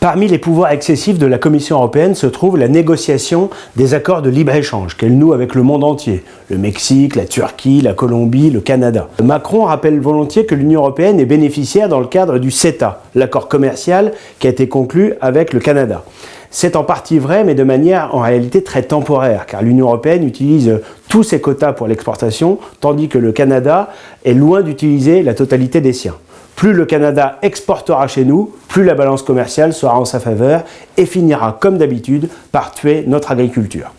Parmi les pouvoirs excessifs de la Commission européenne se trouve la négociation des accords de libre-échange qu'elle noue avec le monde entier, le Mexique, la Turquie, la Colombie, le Canada. Macron rappelle volontiers que l'Union européenne est bénéficiaire dans le cadre du CETA, l'accord commercial qui a été conclu avec le Canada. C'est en partie vrai, mais de manière en réalité très temporaire, car l'Union européenne utilise tous ses quotas pour l'exportation, tandis que le Canada est loin d'utiliser la totalité des siens. Plus le Canada exportera chez nous, plus la balance commerciale sera en sa faveur et finira, comme d'habitude, par tuer notre agriculture.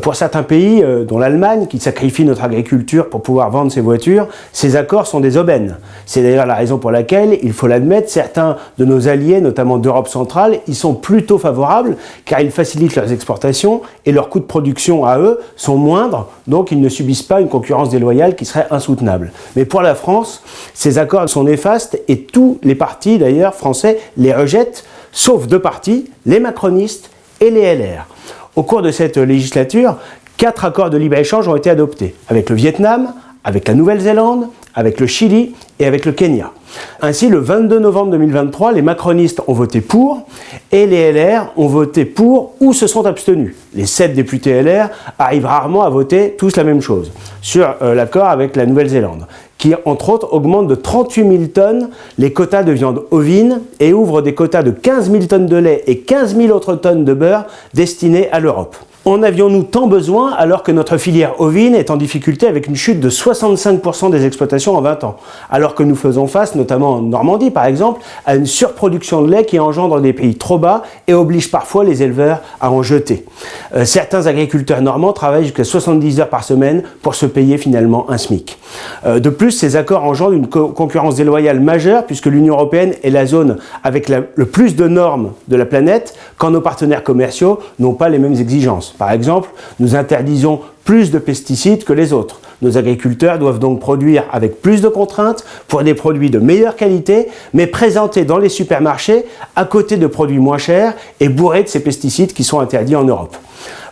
Pour certains pays, dont l'Allemagne, qui sacrifie notre agriculture pour pouvoir vendre ses voitures, ces accords sont des aubaines. C'est d'ailleurs la raison pour laquelle, il faut l'admettre, certains de nos alliés, notamment d'Europe centrale, y sont plutôt favorables, car ils facilitent leurs exportations et leurs coûts de production à eux sont moindres, donc ils ne subissent pas une concurrence déloyale qui serait insoutenable. Mais pour la France, ces accords sont néfastes et tous les partis d'ailleurs français les rejettent, sauf deux partis, les macronistes et les LR. Au cours de cette législature, 4 accords de libre-échange ont été adoptés, avec le Vietnam, avec la Nouvelle-Zélande, avec le Chili et avec le Kenya. Ainsi, le 22 novembre 2023, les macronistes ont voté pour et les LR ont voté pour ou se sont abstenus. Les 7 députés LR arrivent rarement à voter tous la même chose sur l'accord avec la Nouvelle-Zélande, qui, entre autres, augmente de 38 000 tonnes les quotas de viande ovine et ouvre des quotas de 15 000 tonnes de lait et 15 000 autres tonnes de beurre destinés à l'Europe. En avions-nous tant besoin alors que notre filière ovine est en difficulté avec une chute de 65% des exploitations en 20 ans, alors que nous faisons face, notamment en Normandie par exemple, à une surproduction de lait qui engendre des prix trop bas et oblige parfois les éleveurs à en jeter. Certains agriculteurs normands travaillent jusqu'à 70 heures par semaine pour se payer finalement un SMIC. De plus, ces accords engendrent une concurrence déloyale majeure puisque l'Union européenne est la zone avec le plus de normes de la planète quand nos partenaires commerciaux n'ont pas les mêmes exigences. Par exemple, nous interdisons plus de pesticides que les autres. Nos agriculteurs doivent donc produire avec plus de contraintes pour des produits de meilleure qualité, mais présentés dans les supermarchés à côté de produits moins chers et bourrés de ces pesticides qui sont interdits en Europe.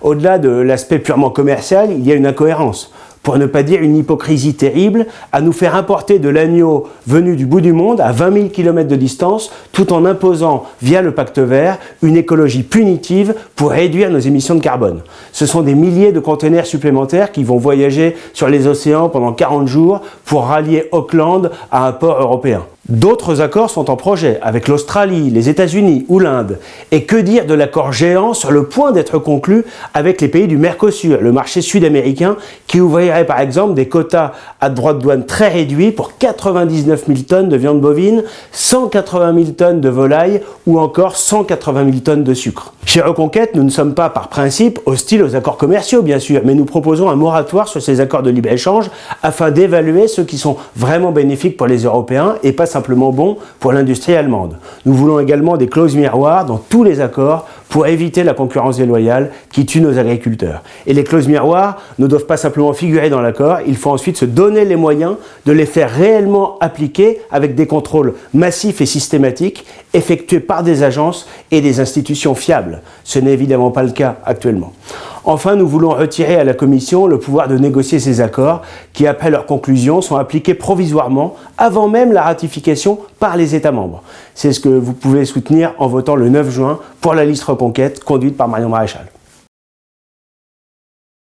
Au-delà de l'aspect purement commercial, il y a une incohérence, pour ne pas dire une hypocrisie terrible, à nous faire importer de l'agneau venu du bout du monde à 20 000 km de distance, tout en imposant, via le pacte vert, une écologie punitive pour réduire nos émissions de carbone. Ce sont des milliers de conteneurs supplémentaires qui vont voyager sur les océans pendant 40 jours pour rallier Auckland à un port européen. D'autres accords sont en projet, avec l'Australie, les États-Unis ou l'Inde. Et que dire de l'accord géant sur le point d'être conclu avec les pays du Mercosur, le marché sud-américain, qui ouvrirait par exemple des quotas à droits de douane très réduits pour 99 000 tonnes de viande bovine, 180 000 tonnes de volaille ou encore 180 000 tonnes de sucre. Chez Reconquête, nous ne sommes pas par principe hostiles aux accords commerciaux, bien sûr, mais nous proposons un moratoire sur ces accords de libre-échange afin d'évaluer ceux qui sont vraiment bénéfiques pour les Européens et pas simplement bons pour l'industrie allemande. Nous voulons également des clauses miroirs dans tous les accords pour éviter la concurrence déloyale qui tue nos agriculteurs. Et les clauses miroirs ne doivent pas simplement figurer dans l'accord, il faut ensuite se donner les moyens de les faire réellement appliquer avec des contrôles massifs et systématiques effectués par des agences et des institutions fiables. Ce n'est évidemment pas le cas actuellement. Enfin, nous voulons retirer à la Commission le pouvoir de négocier ces accords qui, après leur conclusion, sont appliqués provisoirement avant même la ratification par les États membres. C'est ce que vous pouvez soutenir en votant le 9 juin pour la liste Reconquête conduite par Marion Maréchal.